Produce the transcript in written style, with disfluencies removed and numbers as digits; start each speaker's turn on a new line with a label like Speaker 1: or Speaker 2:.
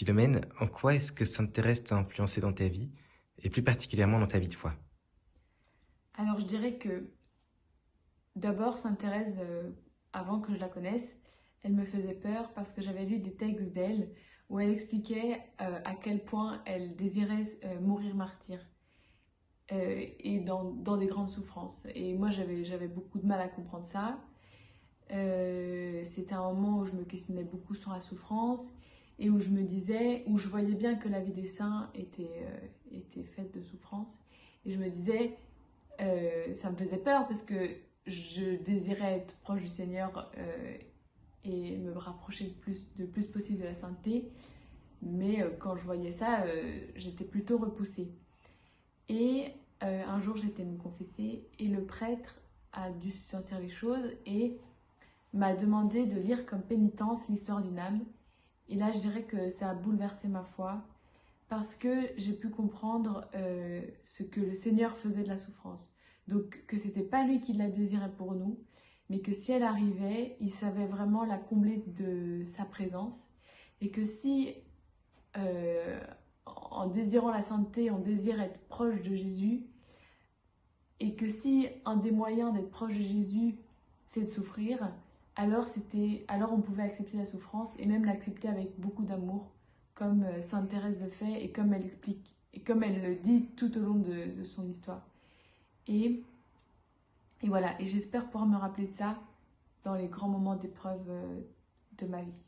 Speaker 1: Philomène, en quoi est-ce que Sainte Thérèse t'a influencé dans ta vie, et plus particulièrement dans ta vie de foi?
Speaker 2: Alors je dirais que d'abord Sainte Thérèse, avant que je la connaisse, elle me faisait peur parce que j'avais lu des textes d'elle où elle expliquait à quel point elle désirait mourir martyre et dans des grandes souffrances. Et moi j'avais beaucoup de mal à comprendre ça. C'était un moment où je me questionnais beaucoup sur la souffrance et où je me disais, où je voyais bien que la vie des saints était faite de souffrance. Et je me disais, ça me faisait peur parce que je désirais être proche du Seigneur et me rapprocher le plus possible de la sainteté. Mais quand je voyais ça, j'étais plutôt repoussée. Et un jour, j'étais me confesser et le prêtre a dû sentir les choses et m'a demandé de lire comme pénitence l'histoire d'une âme. Et là, je dirais que ça a bouleversé ma foi parce que j'ai pu comprendre ce que le Seigneur faisait de la souffrance. Donc que c'était pas lui qui la désirait pour nous, mais que si elle arrivait, il savait vraiment la combler de sa présence. Et que si, euh, en désirant la sainteté, on désire être proche de Jésus, et que si un des moyens d'être proche de Jésus, c'est de souffrir, alors on pouvait accepter la souffrance et même l'accepter avec beaucoup d'amour, comme Sainte Thérèse le fait et comme elle explique et comme elle le dit tout au long de son histoire. Et, et voilà, et j'espère pouvoir me rappeler de ça dans les grands moments d'épreuve de ma vie.